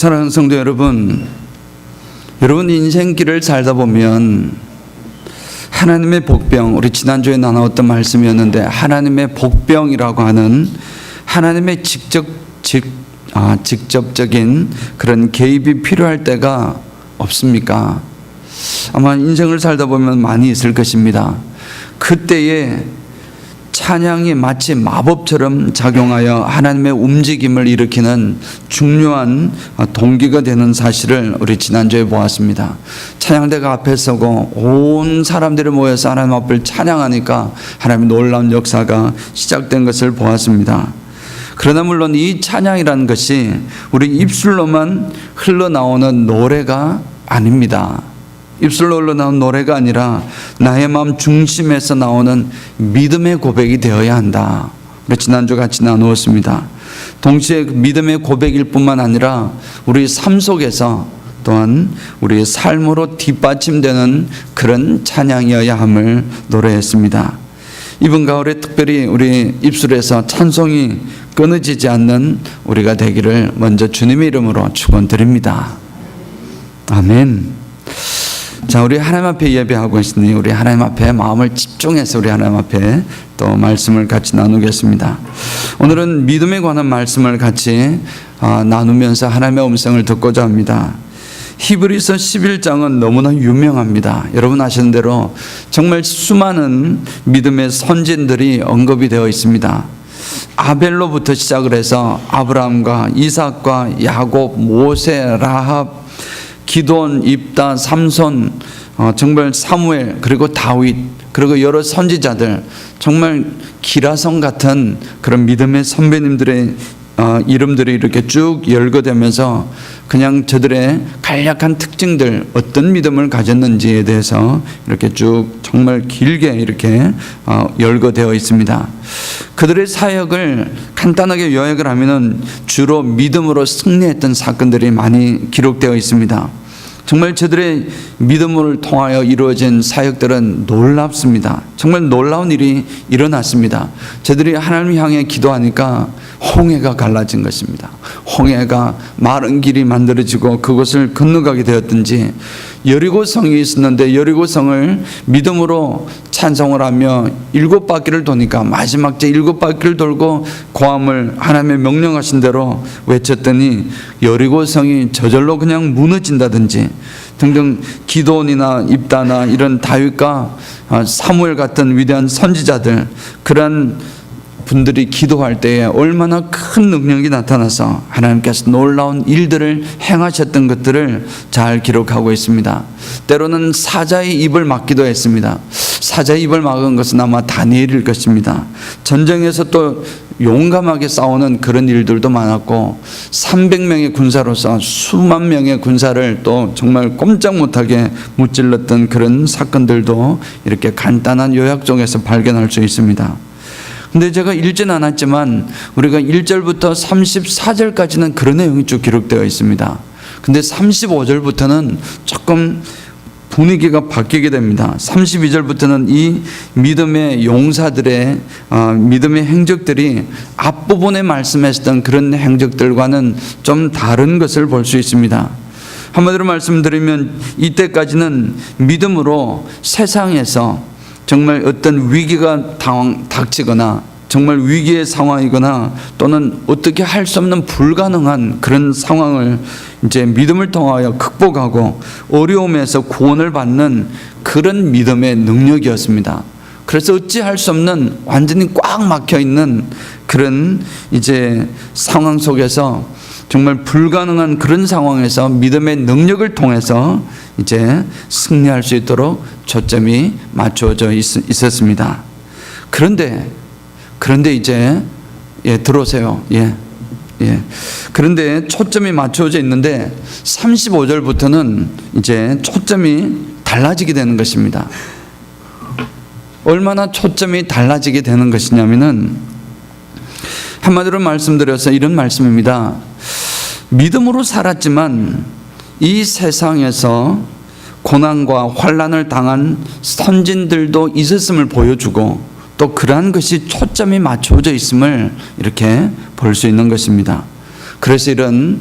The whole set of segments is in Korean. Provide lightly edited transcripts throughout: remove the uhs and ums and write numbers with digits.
사랑하는 성도 여러분, 여러분 인생길을 살다 보면 하나님의 복병, 우리 지난주에 나눴던 말씀이었는데 하나님의 복병이라고 하는 하나님의 직접적인 그런 개입이 필요할 때가 없습니까? 아마 인생을 살다 보면 많이 있을 것입니다. 그때에 찬양이 마치 마법처럼 작용하여 하나님의 움직임을 일으키는 중요한 동기가 되는 사실을 우리 지난주에 보았습니다. 찬양대가 앞에 서고 온 사람들이 모여서 하나님 앞을 찬양하니까 하나님의 놀라운 역사가 시작된 것을 보았습니다. 그러나 물론 이 찬양이라는 것이 우리 입술로만 흘러나오는 노래가 아닙니다. 입술로 흘러나오는 노래가 아니라 나의 마음 중심에서 나오는 믿음의 고백이 되어야 한다. 우리 지난주 같이 나누었습니다. 동시에 믿음의 고백일 뿐만 아니라 우리 삶 속에서 또한 우리의 삶으로 뒷받침되는 그런 찬양이어야 함을 노래했습니다. 이번 가을에 특별히 우리 입술에서 찬송이 끊어지지 않는 우리가 되기를 먼저 주님의 이름으로 축원드립니다. 아멘. 자, 우리 하나님 앞에 예배하고 있으니 우리 하나님 앞에 마음을 집중해서 우리 하나님 앞에 또 말씀을 같이 나누겠습니다. 오늘은 믿음에 관한 말씀을 같이 나누면서 하나님의 음성을 듣고자 합니다. 히브리서 11장은 너무나 유명합니다. 여러분 아시는 대로 정말 수많은 믿음의 선진들이 언급이 되어 있습니다. 아벨로부터 시작을 해서 아브라함과 이삭과 야곱, 모세, 라합, 기돈, 입다, 삼손, 정말 사무엘, 그리고 다윗, 그리고 여러 선지자들, 정말 기라성 같은 그런 믿음의 선배님들의 이름들이 이렇게 쭉 열거되면서 그냥 저들의 간략한 특징들, 어떤 믿음을 가졌는지에 대해서 이렇게 쭉 정말 길게 이렇게 열거되어 있습니다. 그들의 사역을 간단하게 요약을 하면은 주로 믿음으로 승리했던 사건들이 많이 기록되어 있습니다. 정말 저들의 믿음을 통하여 이루어진 사역들은 놀랍습니다. 정말 놀라운 일이 일어났습니다. 저들이 하나님 향해 기도하니까 홍해가 갈라진 것입니다. 홍해가 마른 길이 만들어지고 그곳을 건너가게 되었든지, 여리고성이 있었는데 여리고성을 믿음으로 찬송을 하며 7바퀴를 도니까 마지막 제 7바퀴를 돌고 고함을 하나님의 명령하신 대로 외쳤더니 여리고성이 저절로 그냥 무너진다든지 등등, 기도원이나 입다나 이런 다윗과 사무엘 같은 위대한 선지자들, 그런 분들이 기도할 때에 얼마나 큰 능력이 나타나서 하나님께서 놀라운 일들을 행하셨던 것들을 잘 기록하고 있습니다. 때로는 사자의 입을 막기도 했습니다. 사자의 입을 막은 것은 아마 다니엘일 것입니다. 전쟁에서 또 용감하게 싸우는 그런 일들도 많았고 300명의 군사로서 수만 명의 군사를 또 정말 꼼짝 못하게 무찔렀던 그런 사건들도 이렇게 간단한 요약 중에서 발견할 수 있습니다. 근데 제가 읽지는 않았지만 우리가 1절부터 34절까지는 그런 내용이 쭉 기록되어 있습니다. 근데 35절부터는 조금 분위기가 바뀌게 됩니다. 32절부터는 이 믿음의 용사들의 믿음의 행적들이 앞부분에 말씀하셨던 그런 행적들과는 좀 다른 것을 볼 수 있습니다. 한마디로 말씀드리면 이때까지는 믿음으로 세상에서 정말 어떤 위기가 닥치거나 정말 위기의 상황이거나 또는 어떻게 할 수 없는 불가능한 그런 상황을 이제 믿음을 통하여 극복하고 어려움에서 구원을 받는 그런 믿음의 능력이었습니다. 그래서 어찌할 수 없는 완전히 꽉 막혀 있는 그런 이제 상황 속에서 정말 불가능한 그런 상황에서 믿음의 능력을 통해서 이제 승리할 수 있도록 초점이 맞춰져 있었습니다. 그런데 이제 들어오세요. 그런데 초점이 맞춰져 있는데 35절부터는 이제 초점이 달라지게 되는 것입니다. 얼마나 초점이 달라지게 되는 것이냐면은 한마디로 말씀드려서 이런 말씀입니다. 믿음으로 살았지만 이 세상에서 고난과 환난을 당한 선진들도 있었음을 보여주고 또 그러한 것이 초점이 맞춰져 있음을 이렇게 볼 수 있는 것입니다. 그래서 이런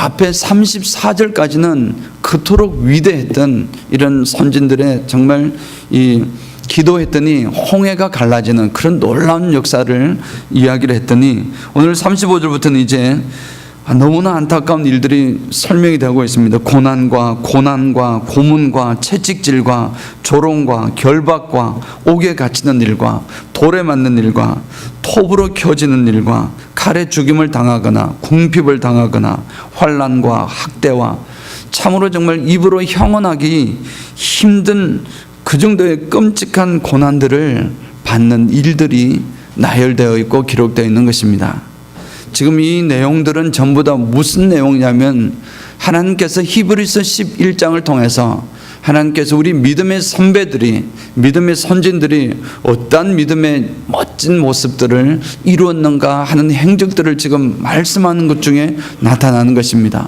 앞에 34절까지는 그토록 위대했던 이런 선진들의 정말 이 기도했더니 홍해가 갈라지는 그런 놀라운 역사를 이야기를 했더니 오늘 35절부터는 이제 너무나 안타까운 일들이 설명이 되고 있습니다. 고난과 고문과 채찍질과 조롱과 결박과 옥에 갇히는 일과 돌에 맞는 일과 톱으로 켜지는 일과 칼에 죽임을 당하거나 궁핍을 당하거나 환난과 학대와 참으로 정말 입으로 형언하기 힘든 그 정도의 끔찍한 고난들을 받는 일들이 나열되어 있고 기록되어 있는 것입니다. 지금 이 내용들은 전부 다 무슨 내용이냐면 하나님께서 히브리서 11장을 통해서 하나님께서 우리 믿음의 선배들이, 믿음의 선진들이 어떠한 믿음의 멋진 모습들을 이루었는가 하는 행적들을 지금 말씀하는 것 중에 나타나는 것입니다.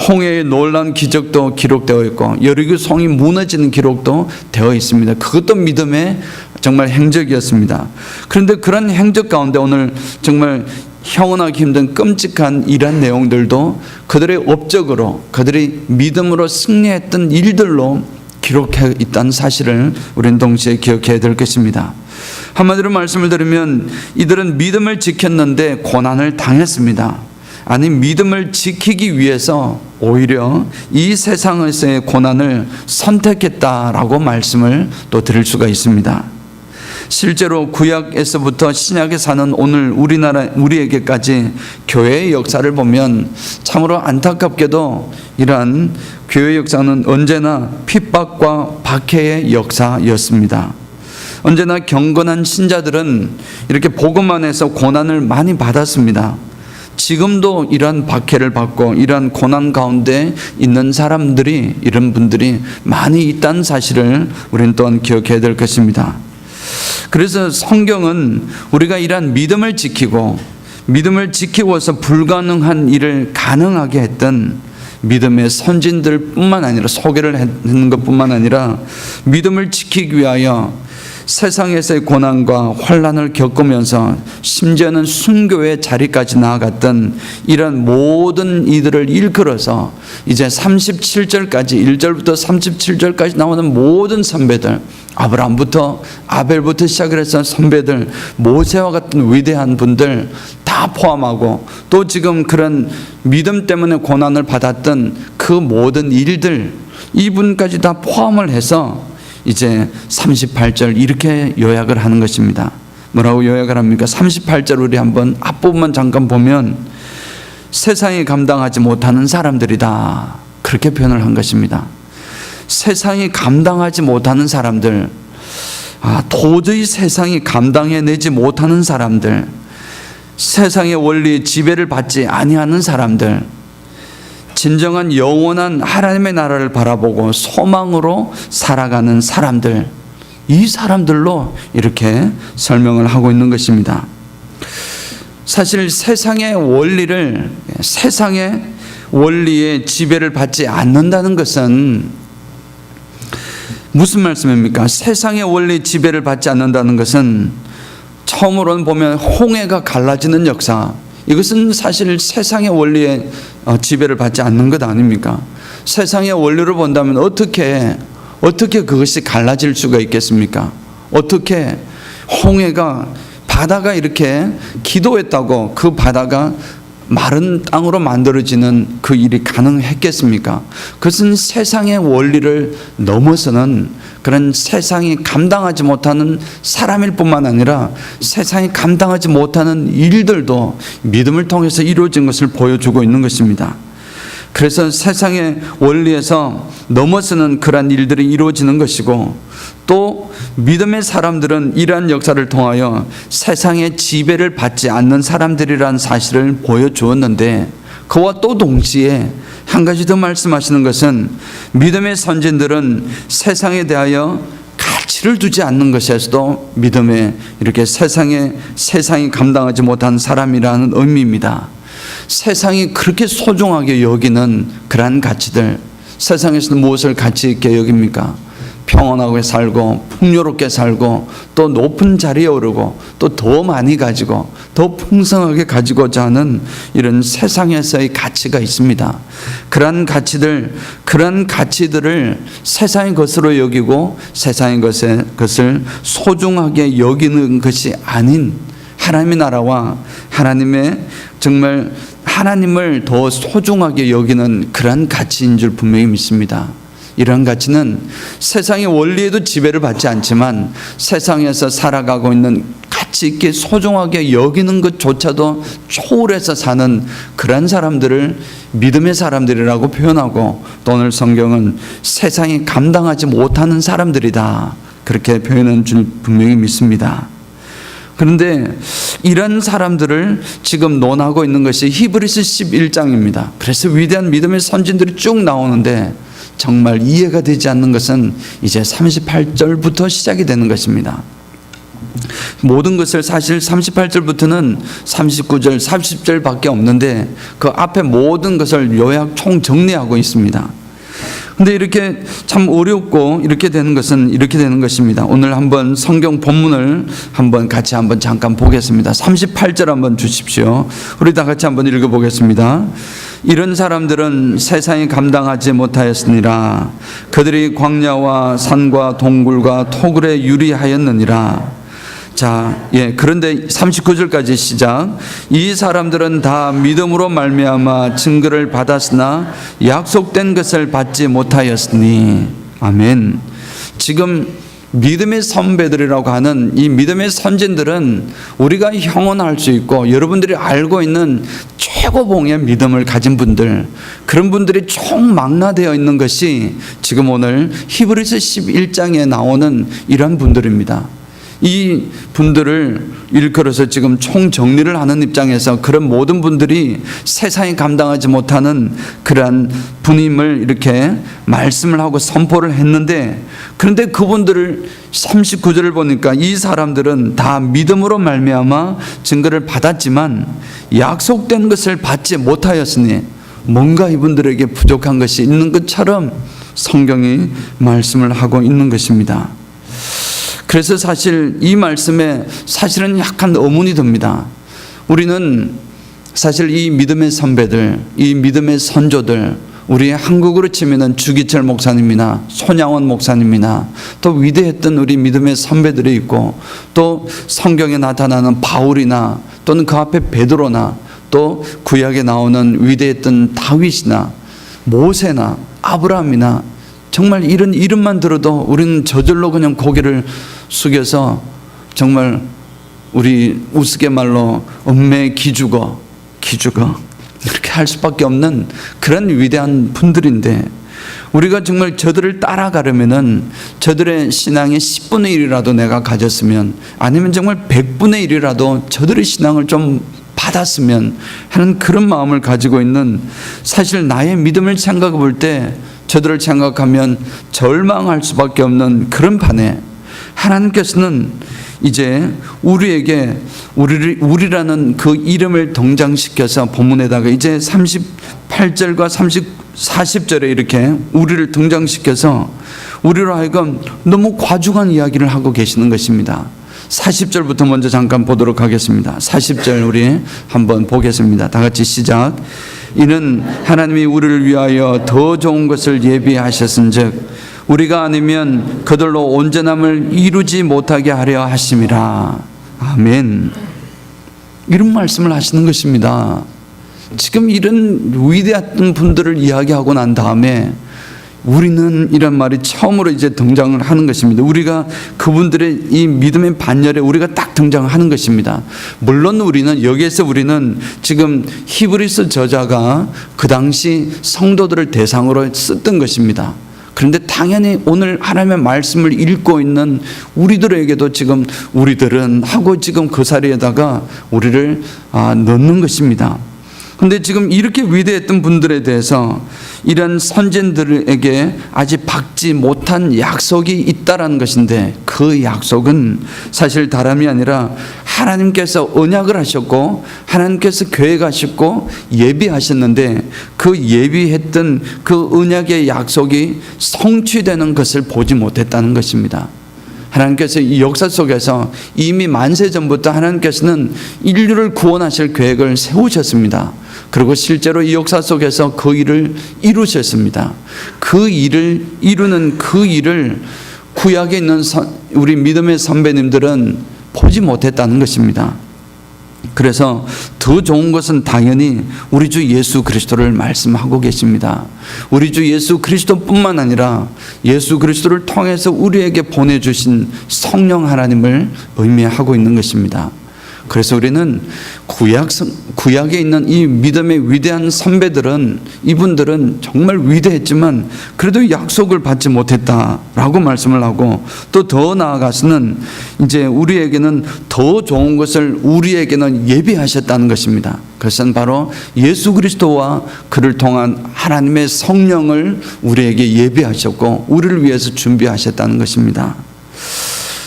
홍해의 놀라운 기적도 기록되어 있고 여리고 성이 무너지는 기록도 되어 있습니다. 그것도 믿음의 정말 행적이었습니다. 그런데 그런 행적 가운데 오늘 정말 형언하기 힘든 끔찍한 이런 내용들도 그들의 업적으로, 그들이 믿음으로 승리했던 일들로 기록해 있다는 사실을 우리는 동시에 기억해야 될 것입니다. 한마디로 말씀을 드리면 이들은 믿음을 지켰는데 고난을 당했습니다. 아니, 믿음을 지키기 위해서 오히려 이 세상에서의 고난을 선택했다라고 말씀을 또 드릴 수가 있습니다. 실제로 구약에서부터 신약에 사는 오늘 우리에게까지 교회의 역사를 보면 참으로 안타깝게도 이러한 교회의 역사는 언제나 핍박과 박해의 역사였습니다. 언제나 경건한 신자들은 이렇게 복음 안에서 고난을 많이 받았습니다. 지금도 이러한 박해를 받고 이러한 고난 가운데 있는 사람들이, 이런 분들이 많이 있다는 사실을 우리는 또한 기억해야 될 것입니다. 그래서 성경은 우리가 이러한 믿음을 지키고서 불가능한 일을 가능하게 했던 믿음의 선진들 뿐만 아니라 소개를 했는 것뿐만 아니라 믿음을 지키기 위하여 세상에서의 고난과 환난을 겪으면서 심지어는 순교의 자리까지 나아갔던 이런 모든 이들을 일컬어서 이제 37절까지 1절부터 37절까지 나오는 모든 선배들, 아브라함부터 아벨부터 시작을 해서 선배들, 모세와 같은 위대한 분들 다 포함하고 또 지금 그런 믿음 때문에 고난을 받았던 그 모든 일들, 이분까지 다 포함을 해서 이제 38절 이렇게 요약을 하는 것입니다. 뭐라고 요약을 합니까? 38절 우리 한번 앞부분만 잠깐 보면 세상이 감당하지 못하는 사람들이다, 그렇게 표현을 한 것입니다. 세상이 감당하지 못하는 사람들, 도저히 세상이 감당해내지 못하는 사람들, 세상의 원리의 지배를 받지 아니하는 사람들, 진정한 영원한 하나님의 나라를 바라보고 소망으로 살아가는 사람들, 이 사람들로 이렇게 설명을 하고 있는 것입니다. 사실 세상의 원리의 지배를 받지 않는다는 것은 무슨 말씀입니까? 세상의 원리 지배를 받지 않는다는 것은 처음으로는 보면 홍해가 갈라지는 역사, 이것은 사실 세상의 원리에 지배를 받지 않는 것 아닙니까? 세상의 원리를 본다면 어떻게 그것이 갈라질 수가 있겠습니까? 어떻게 홍해가, 바다가 이렇게 기도했다고 그 바다가 마른 땅으로 만들어지는 그 일이 가능했겠습니까? 그것은 세상의 원리를 넘어서는 그런 세상이 감당하지 못하는 사람일 뿐만 아니라 세상이 감당하지 못하는 일들도 믿음을 통해서 이루어진 것을 보여주고 있는 것입니다. 그래서 세상의 원리에서 넘어서는 그러한 일들이 이루어지는 것이고, 또 믿음의 사람들은 이러한 역사를 통하여 세상의 지배를 받지 않는 사람들이라는 사실을 보여주었는데, 그와 또 동시에 한 가지 더 말씀하시는 것은 믿음의 선진들은 세상에 대하여 가치를 두지 않는 것에서도 믿음에 이렇게 세상이 감당하지 못한 사람이라는 의미입니다. 세상이 그렇게 소중하게 여기는 그러한 가치들, 세상에서는 무엇을 가치 있게 여깁니까? 평온하게 살고 풍요롭게 살고 또 높은 자리에 오르고 또 더 많이 가지고 더 풍성하게 가지고자 하는 이런 세상에서의 가치가 있습니다. 그런 가치들을 세상의 것으로 여기고 세상의 것을 소중하게 여기는 것이 아닌 하나님의 나라와 정말 하나님을 더 소중하게 여기는 그런 가치인 줄 분명히 믿습니다. 이런 가치는 세상의 원리에도 지배를 받지 않지만 세상에서 살아가고 있는 가치 있게 소중하게 여기는 것조차도 초월해서 사는 그런 사람들을 믿음의 사람들이라고 표현하고, 또 오늘 성경은 세상이 감당하지 못하는 사람들이다 그렇게 표현한 줄 분명히 믿습니다. 그런데 이런 사람들을 지금 논하고 있는 것이 히브리서 11장입니다. 그래서 위대한 믿음의 선진들이 쭉 나오는데 정말 이해가 되지 않는 것은 이제 38절부터 시작이 되는 것입니다. 모든 것을 사실 38절부터는 39절, 40절밖에 없는데 그 앞에 모든 것을 요약 총정리하고 있습니다. 근데 이렇게 참 어렵고 이렇게 되는 것입니다. 오늘 한번 성경 본문을 같이 잠깐 보겠습니다. 38절 한번 주십시오. 우리 다 같이 한번 읽어보겠습니다. 이런 사람들은 세상이 감당하지 못하였으니라. 그들이 광야와 산과 동굴과 토굴에 유리하였느니라. 그런데 39절까지 시작. 이 사람들은 다 믿음으로 말미암아 증거를 받았으나 약속된 것을 받지 못하였으니. 아멘. 지금 믿음의 선배들이라고 하는 이 믿음의 선진들은 우리가 형언할 수 있고 여러분들이 알고 있는 최고봉의 믿음을 가진 분들, 그런 분들이 총망라되어 있는 것이 지금 오늘 히브리서 11장에 나오는 이런 분들입니다. 이 분들을 일컬어서 지금 총정리를 하는 입장에서 그런 모든 분들이 세상이 감당하지 못하는 그러한 분임을 이렇게 말씀을 하고 선포를 했는데, 그런데 그분들을 39절을 보니까 이 사람들은 다 믿음으로 말미암아 증거를 받았지만 약속된 것을 받지 못하였으니, 뭔가 이분들에게 부족한 것이 있는 것처럼 성경이 말씀을 하고 있는 것입니다. 그래서 사실 이 말씀에 사실은 약간 의문이 듭니다. 우리는 사실 이 믿음의 선배들, 이 믿음의 선조들, 우리 한국으로 치면은 주기철 목사님이나 손양원 목사님이나 또 위대했던 우리 믿음의 선배들이 있고, 또 성경에 나타나는 바울이나 또는 그 앞에 베드로나 또 구약에 나오는 위대했던 다윗이나 모세나 아브라함이나 정말 이런 이름만 들어도 우리는 저절로 그냥 고개를 숙여서 정말 우리 우스갯말로 음매 기죽어 이렇게 할 수밖에 없는 그런 위대한 분들인데, 우리가 정말 저들을 따라가려면은 저들의 신앙의 10분의 1이라도 내가 가졌으면, 아니면 정말 100분의 1이라도 저들의 신앙을 좀 받았으면 하는 그런 마음을 가지고 있는, 사실 나의 믿음을 생각해 볼 때 저들을 생각하면 절망할 수밖에 없는 그런 판에, 하나님께서는 이제 우리에게 우리라는 그 이름을 등장시켜서 본문에다가 이제 38절과 40절에 이렇게 우리를 등장시켜서 우리로 하여금 너무 과중한 이야기를 하고 계시는 것입니다. 40절부터 먼저 잠깐 보도록 하겠습니다. 40절 우리 한번 보겠습니다. 다 같이 시작. 이는 하나님이 우리를 위하여 더 좋은 것을 예비하셨은즉 우리가 아니면 그들로 온전함을 이루지 못하게 하려 하심이라. 아멘. 이런 말씀을 하시는 것입니다. 지금 이런 위대한 분들을 이야기하고 난 다음에 우리는 이런 말이 처음으로 이제 등장을 하는 것입니다. 우리가 그분들의 이 믿음의 반열에 우리가 딱 등장하는 것입니다. 물론 여기에서 우리는 지금 히브리서 저자가 그 당시 성도들을 대상으로 썼던 것입니다. 그런데 당연히 오늘 하나님의 말씀을 읽고 있는 우리들에게도 지금 우리들은 하고 지금 그 자리에다가 우리를 넣는 것입니다. 근데 지금 이렇게 위대했던 분들에 대해서 이런 선진들에게 아직 받지 못한 약속이 있다라는 것인데, 그 약속은 사실 다름이 아니라 하나님께서 언약을 하셨고 하나님께서 계획하셨고 예비하셨는데, 그 예비했던 그 언약의 약속이 성취되는 것을 보지 못했다는 것입니다. 하나님께서 이 역사 속에서 이미 만세 전부터 하나님께서는 인류를 구원하실 계획을 세우셨습니다. 그리고 실제로 이 역사 속에서 그 일을 이루셨습니다. 그 일을 이루는 그 일을 구약에 있는 우리 믿음의 선배님들은 보지 못했다는 것입니다. 그래서 더 좋은 것은 당연히 우리 주 예수 그리스도를 말씀하고 계십니다. 우리 주 예수 그리스도뿐만 아니라 예수 그리스도를 통해서 우리에게 보내주신 성령 하나님을 의미하고 있는 것입니다. 그래서 우리는 구약에 있는 이 믿음의 위대한 선배들은, 이분들은 정말 위대했지만 그래도 약속을 받지 못했다라고 말씀을 하고, 또 더 나아가서는 이제 우리에게는 더 좋은 것을 우리에게는 예비하셨다는 것입니다. 그것은 바로 예수 그리스도와 그를 통한 하나님의 성령을 우리에게 예비하셨고 우리를 위해서 준비하셨다는 것입니다.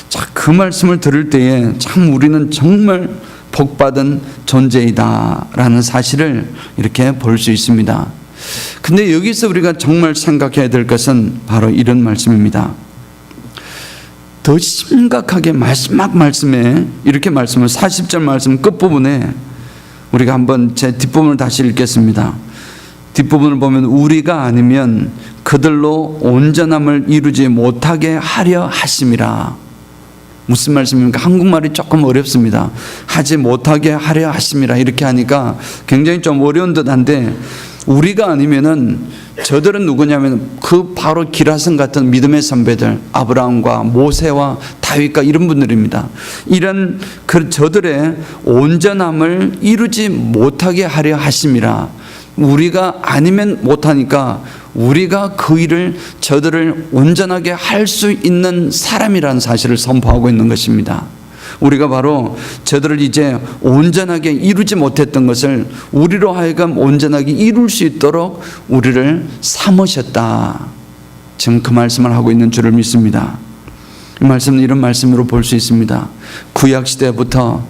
자, 그 말씀을 들을 때에 참 우리는 정말 복받은 존재이다라는 사실을 이렇게 볼 수 있습니다. 근데 여기서 우리가 정말 생각해야 될 것은 바로 이런 말씀입니다. 더 심각하게 마지막 말씀에 이렇게 말씀을 40절 말씀 끝부분에 우리가 한번 제 뒷부분을 다시 읽겠습니다. 뒷부분을 보면 우리가 아니면 그들로 온전함을 이루지 못하게 하려 하심이라. 무슨 말씀입니까? 한국말이 조금 어렵습니다. 하지 못하게 하려 하심이라 이렇게 하니까 굉장히 좀 어려운 듯한데, 우리가 아니면은 저들은 누구냐면 그 바로 기라성 같은 믿음의 선배들, 아브라함과 모세와 다윗과 이런 분들입니다. 이런 그 저들의 온전함을 이루지 못하게 하려 하심이라. 우리가 아니면 못하니까 우리가 그 일을, 저들을 온전하게 할 수 있는 사람이라는 사실을 선포하고 있는 것입니다. 우리가 바로 저들을 이제 온전하게 이루지 못했던 것을 우리로 하여금 온전하게 이룰 수 있도록 우리를 삼으셨다. 지금 그 말씀을 하고 있는 줄을 믿습니다. 이 말씀은 이런 말씀으로 볼 수 있습니다. 구약시대부터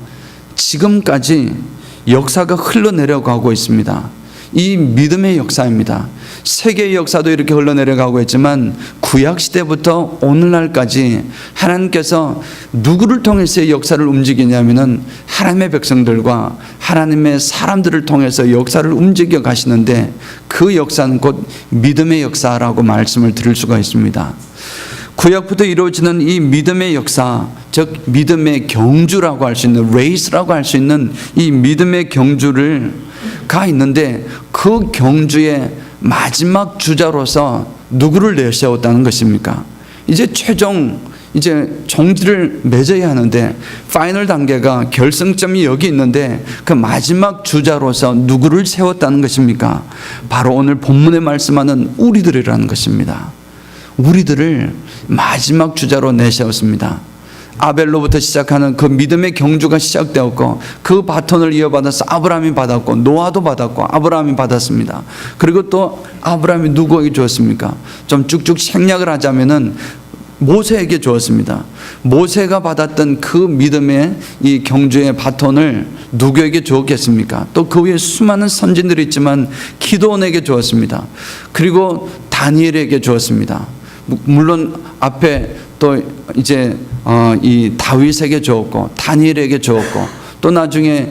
지금까지 역사가 흘러내려가고 있습니다. 이 믿음의 역사입니다. 세계의 역사도 이렇게 흘러내려가고 있지만 구약시대부터 오늘날까지 하나님께서 누구를 통해서 역사를 움직이냐면은 하나님의 백성들과 하나님의 사람들을 통해서 역사를 움직여 가시는데, 그 역사는 곧 믿음의 역사라고 말씀을 드릴 수가 있습니다. 구약부터 이루어지는 이 믿음의 역사, 즉 믿음의 경주라고 할 수 있는, 레이스라고 할 수 있는 이 믿음의 경주를 가 있는데, 그 경주의 마지막 주자로서 누구를 내세웠다는 것입니까? 이제 최종 이제 종지를 맺어야 하는데, 파이널 단계가 결승점이 여기 있는데 그 마지막 주자로서 누구를 세웠다는 것입니까? 바로 오늘 본문에 말씀하는 우리들이라는 것입니다. 우리들을 마지막 주자로 내세웠습니다. 아벨로부터 시작하는 그 믿음의 경주가 시작되었고, 그 바톤을 이어받아서 아브라함이 받았고, 노아도 받았고, 아브라함이 받았습니다. 그리고 또 아브라함이 누구에게 주었습니까? 좀 쭉쭉 생략을 하자면은 모세에게 주었습니다. 모세가 받았던 그 믿음의 이 경주의 바톤을 누구에게 주었겠습니까? 또 그 위에 수많은 선진들이 있지만 기도원에게 주었습니다. 그리고 다니엘에게 주었습니다. 물론 앞에 또 이제 이 다윗에게 주었고, 다니엘에게 주었고, 또 나중에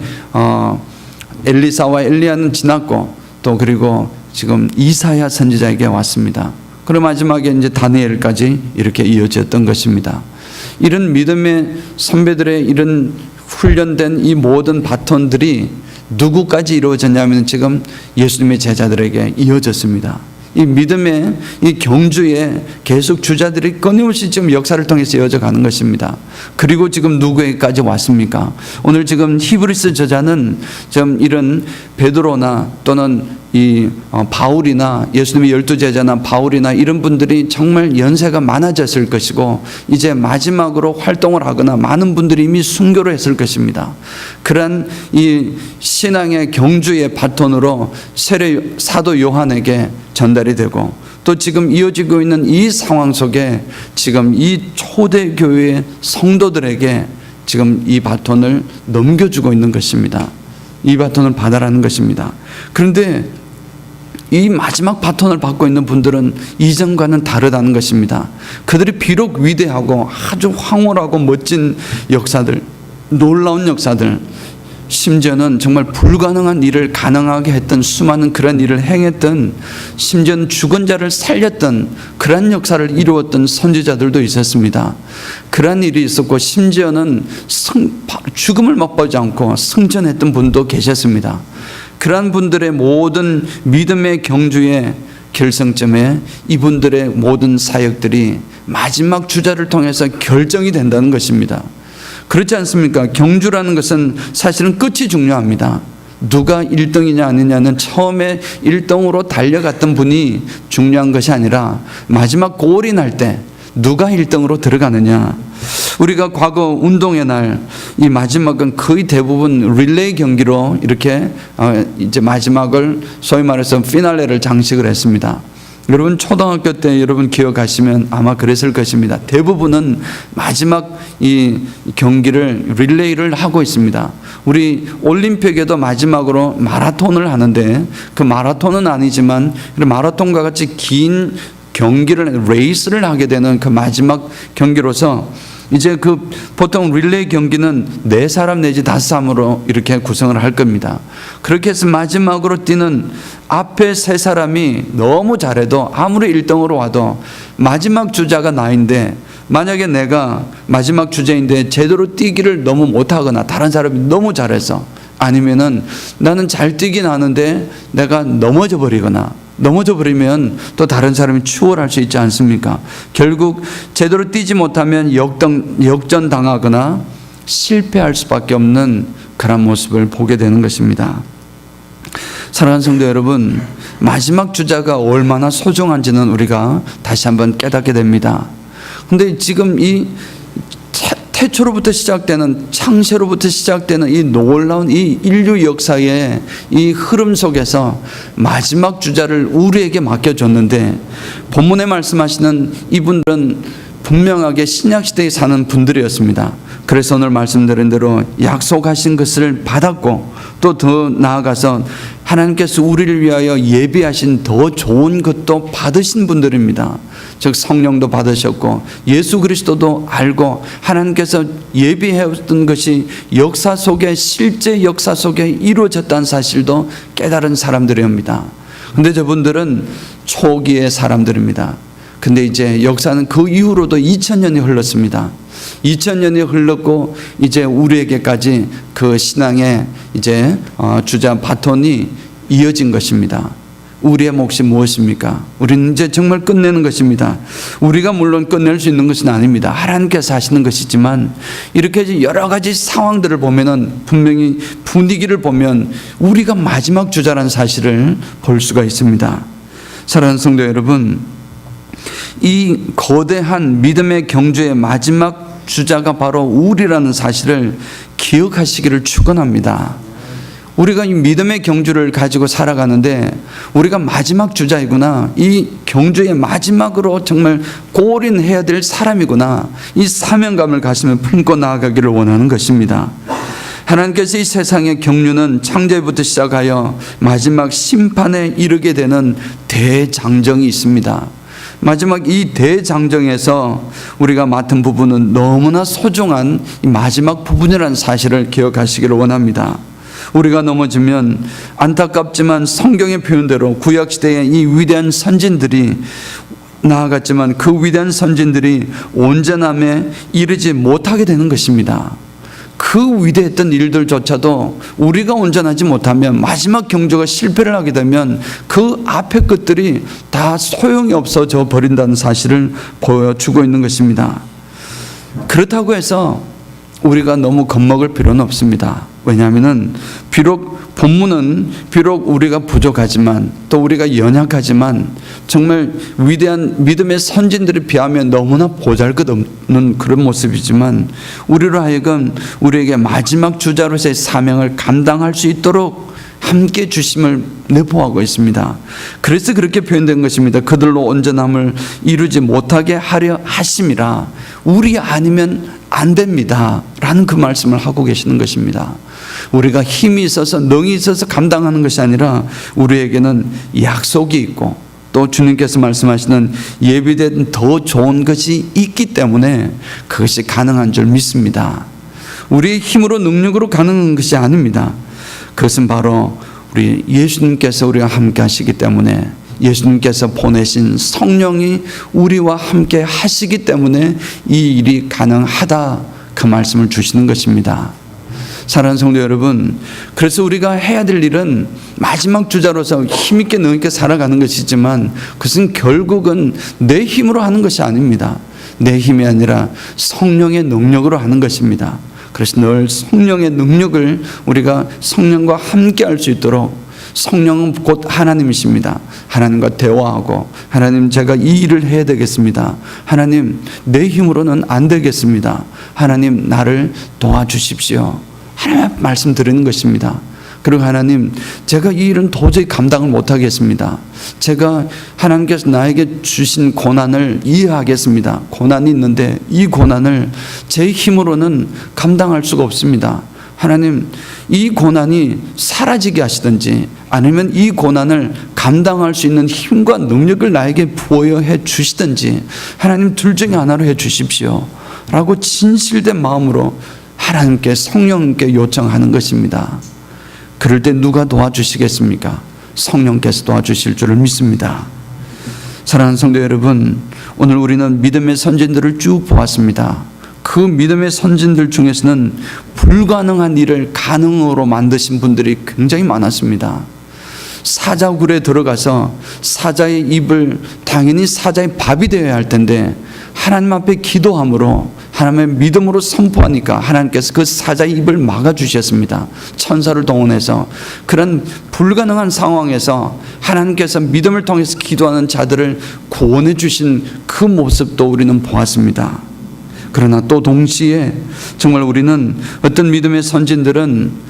엘리사와 엘리야는 지났고, 또 그리고 지금 이사야 선지자에게 왔습니다. 그리고 마지막에 이제 다니엘까지 이렇게 이어졌던 것입니다. 이런 믿음의 선배들의 이런 훈련된 이 모든 바톤들이 누구까지 이루어졌냐면 지금 예수님의 제자들에게 이어졌습니다. 이 믿음의 이 경주에 계속 주자들이 끊임없이 지금 역사를 통해서 이어져 가는 것입니다. 그리고 지금 누구에게까지 왔습니까? 오늘 지금 히브리서 저자는 좀 이런 베드로나 또는 바울이나 예수님의 12제자나 바울이나 이런 분들이 정말 연세가 많아졌을 것이고 이제 마지막으로 활동을 하거나 많은 분들이 이미 순교를 했을 것입니다. 그러한 이 신앙의 경주의 바톤으로 세례 사도 요한에게 전달이 되고 또 지금 이어지고 있는 이 상황 속에 지금 이 초대교회의 성도들에게 지금 이 바톤을 넘겨주고 있는 것입니다. 이 바톤을 받아라는 것입니다. 그런데 이 마지막 바톤을 받고 있는 분들은 이전과는 다르다는 것입니다. 그들이 비록 위대하고 아주 황홀하고 멋진 역사들, 놀라운 역사들, 심지어는 정말 불가능한 일을 가능하게 했던 수많은 그런 일을 행했던, 심지어는 죽은 자를 살렸던 그러한 역사를 이루었던 선지자들도 있었습니다. 그러한 일이 있었고 심지어는 죽음을 맛보지 않고 승천했던 분도 계셨습니다. 그러한 분들의 모든 믿음의 경주의 결승점에 이분들의 모든 사역들이 마지막 주자를 통해서 결정이 된다는 것입니다. 그렇지 않습니까? 경주라는 것은 사실은 끝이 중요합니다. 누가 1등이냐 아니냐는 처음에 1등으로 달려갔던 분이 중요한 것이 아니라 마지막 골이 날 때 누가 1등으로 들어가느냐. 우리가 과거 운동의 날 이 마지막은 거의 대부분 릴레이 경기로 이렇게 이제 마지막을 소위 말해서 피날레를 장식을 했습니다. 여러분 초등학교 때 여러분 기억하시면 아마 그랬을 것입니다. 대부분은 마지막 이 경기를 릴레이를 하고 있습니다. 우리 올림픽에도 마지막으로 마라톤을 하는데 그 마라톤은 아니지만 마라톤과 같이 긴 경기를 레이스를 하게 되는 그 마지막 경기로서 이제 그 보통 릴레이 경기는 4사람 내지 5사람으로 이렇게 구성을 할 겁니다. 그렇게 해서 마지막으로 뛰는 앞에 3사람이 너무 잘해도 아무리 1등으로 와도 마지막 주자가 나인데 만약에 내가 마지막 주자인데 제대로 뛰기를 너무 못하거나 다른 사람이 너무 잘해서 아니면은 나는 잘 뛰긴 하는데 내가 넘어져 버리면 또 다른 사람이 추월할 수 있지 않습니까? 결국 제대로 뛰지 못하면 역전당하거나 실패할 수밖에 없는 그런 모습을 보게 되는 것입니다. 사랑하는 성도 여러분, 마지막 주자가 얼마나 소중한지는 우리가 다시 한번 깨닫게 됩니다. 그런데 지금 이 태초로부터 시작되는, 창세로부터 시작되는 이 놀라운 이 인류 역사의 이 흐름 속에서 마지막 주자를 우리에게 맡겨줬는데, 본문에 말씀하시는 이분들은 분명하게 신약시대에 사는 분들이었습니다. 그래서 오늘 말씀드린 대로 약속하신 것을 받았고 또 더 나아가서 하나님께서 우리를 위하여 예비하신 더 좋은 것도 받으신 분들입니다. 즉 성령도 받으셨고 예수 그리스도도 알고 하나님께서 예비해왔던 것이 역사 속에, 실제 역사 속에 이루어졌다는 사실도 깨달은 사람들입니다. 그런데 저분들은 초기의 사람들입니다. 근데 이제 역사는 그 이후로도 2000년이 흘렀습니다. 2000년이 흘렀고 이제 우리에게까지 그 신앙의 이제 주자 바톤이 이어진 것입니다. 우리의 몫이 무엇입니까? 우리는 이제 정말 끝내는 것입니다. 우리가 물론 끝낼 수 있는 것은 아닙니다. 하나님께서 하시는 것이지만 이렇게 여러 가지 상황들을 보면은 분명히 분위기를 보면 우리가 마지막 주자라는 사실을 볼 수가 있습니다. 사랑하는 성도 여러분, 이 거대한 믿음의 경주의 마지막 주자가 바로 우리라는 사실을 기억하시기를 축원합니다. 우리가 이 믿음의 경주를 가지고 살아가는데 우리가 마지막 주자이구나, 이 경주의 마지막으로 정말 골인해야 될 사람이구나, 이 사명감을 가슴에 품고 나아가기를 원하는 것입니다. 하나님께서 이 세상의 경륜은 창조부터 시작하여 마지막 심판에 이르게 되는 대장정이 있습니다. 마지막 이 대장정에서 우리가 맡은 부분은 너무나 소중한 마지막 부분이라는 사실을 기억하시기를 원합니다. 우리가 넘어지면 안타깝지만 성경의 표현대로 구약시대의 이 위대한 선진들이 나아갔지만 그 위대한 선진들이 온전함에 이르지 못하게 되는 것입니다. 그 위대했던 일들조차도 우리가 온전하지 못하면, 마지막 경주가 실패를 하게 되면 그 앞의 것들이 다 소용이 없어져 버린다는 사실을 보여주고 있는 것입니다. 그렇다고 해서 우리가 너무 겁먹을 필요는 없습니다. 왜냐하면 비록 우리가 부족하지만 또 우리가 연약하지만 정말 위대한 믿음의 선진들에 비하면 너무나 보잘것없는 그런 모습이지만 우리로 하여금 우리에게 마지막 주자로서의 사명을 감당할 수 있도록 함께 주심을 내포하고 있습니다. 그래서 그렇게 표현된 것입니다. 그들로 온전함을 이루지 못하게 하려 하심이라. 우리 아니면 안 됩니다 라는 그 말씀을 하고 계시는 것입니다. 우리가 힘이 있어서 능이 있어서 감당하는 것이 아니라 우리에게는 약속이 있고 또 주님께서 말씀하시는 예비된 더 좋은 것이 있기 때문에 그것이 가능한 줄 믿습니다. 우리의 힘으로 능력으로 가능한 것이 아닙니다. 그것은 바로 우리 예수님께서 우리와 함께 하시기 때문에, 예수님께서 보내신 성령이 우리와 함께 하시기 때문에 이 일이 가능하다, 그 말씀을 주시는 것입니다. 사랑하는 성도 여러분, 그래서 우리가 해야 될 일은 마지막 주자로서 힘있게 능있게 살아가는 것이지만 그것은 결국은 내 힘으로 하는 것이 아닙니다. 내 힘이 아니라 성령의 능력으로 하는 것입니다. 그래서 늘 성령의 능력을 우리가 성령과 함께 할 수 있도록, 성령은 곧 하나님이십니다. 하나님과 대화하고, 하나님 제가 이 일을 해야 되겠습니다. 하나님 내 힘으로는 안 되겠습니다. 하나님 나를 도와주십시오. 하나님 말씀 드리는 것입니다. 그리고 하나님 제가 이 일은 도저히 감당을 못하겠습니다. 제가 하나님께서 나에게 주신 고난을 이해하겠습니다. 고난이 있는데 이 고난을 제 힘으로는 감당할 수가 없습니다. 하나님 이 고난이 사라지게 하시든지 아니면 이 고난을 감당할 수 있는 힘과 능력을 나에게 부여해 주시든지 하나님 둘 중에 하나로 해 주십시오 라고 진실된 마음으로 하나님께, 성령님께 요청하는 것입니다. 그럴 때 누가 도와주시겠습니까? 성령께서 도와주실 줄을 믿습니다. 사랑하는 성도 여러분, 오늘 우리는 믿음의 선진들을 쭉 보았습니다. 그 믿음의 선진들 중에서는 불가능한 일을 가능으로 만드신 분들이 굉장히 많았습니다. 사자굴에 들어가서 사자의 입을, 당연히 사자의 밥이 되어야 할 텐데 하나님 앞에 기도함으로, 하나님의 믿음으로 선포하니까 하나님께서 그 사자의 입을 막아주셨습니다. 천사를 동원해서. 그런 불가능한 상황에서 하나님께서 믿음을 통해서 기도하는 자들을 구원해 주신 그 모습도 우리는 보았습니다. 그러나 또 동시에 정말 우리는 어떤 믿음의 선진들은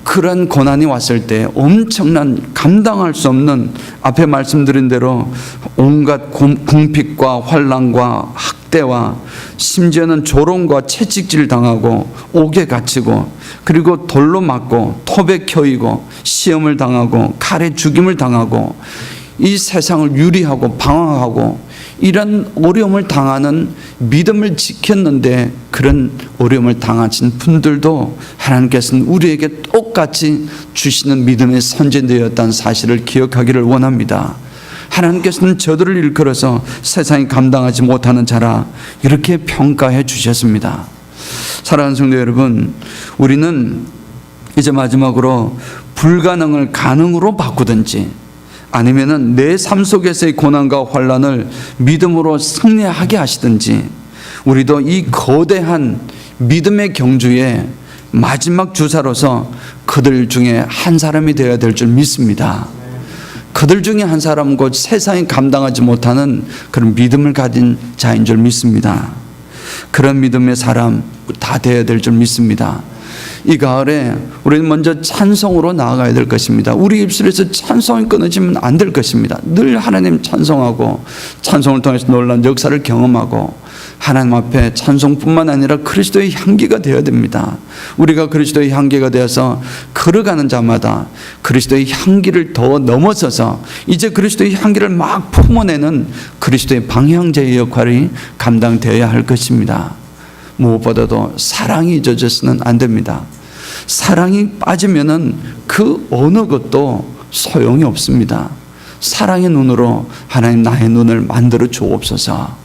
그런 고난이 왔을 때 엄청난, 감당할 수 없는, 앞에 말씀드린 대로 온갖 궁핍과 환난과 학대와 심지어는 조롱과 채찍질 당하고 옥에 갇히고 그리고 돌로 맞고 톱에 켜이고 시험을 당하고 칼에 죽임을 당하고 이 세상을 유리하고 방황하고 이런 어려움을 당하는, 믿음을 지켰는데 그런 어려움을 당하신 분들도 하나님께서는 우리에게 똑같이 주시는 믿음의 선진되었다는 사실을 기억하기를 원합니다. 하나님께서는 저들을 일컬어서 세상이 감당하지 못하는 자라 이렇게 평가해 주셨습니다. 사랑하는 성도 여러분, 우리는 이제 마지막으로 불가능을 가능으로 바꾸든지 아니면은 내 삶 속에서의 고난과 환난을 믿음으로 승리하게 하시든지 우리도 이 거대한 믿음의 경주의 마지막 주사로서 그들 중에 한 사람이 되어야 될 줄 믿습니다. 그들 중에 한 사람은 곧 세상이 감당하지 못하는 그런 믿음을 가진 자인 줄 믿습니다. 그런 믿음의 사람 다 되어야 될 줄 믿습니다. 이 가을에 우리는 먼저 찬송으로 나아가야 될 것입니다. 우리 입술에서 찬송이 끊어지면 안 될 것입니다. 늘 하나님 찬송하고 찬송을 통해서 놀라운 역사를 경험하고 하나님 앞에 찬송뿐만 아니라 그리스도의 향기가 되어야 됩니다. 우리가 그리스도의 향기가 되어서 걸어가는 자마다 그리스도의 향기를 더 넘어서서 이제 그리스도의 향기를 막 품어내는 그리스도의 방향제의 역할이 감당되어야 할 것입니다. 무엇보다도 사랑이 잊어져서는 안 됩니다. 사랑이 빠지면은 그 어느 것도 소용이 없습니다. 사랑의 눈으로 하나님 나의 눈을 만들어 주옵소서.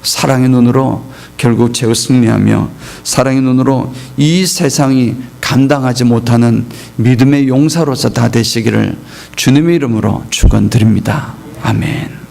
사랑의 눈으로 결국 제가 승리하며 사랑의 눈으로 이 세상이 감당하지 못하는 믿음의 용사로서 다 되시기를 주님의 이름으로 축원드립니다. 아멘.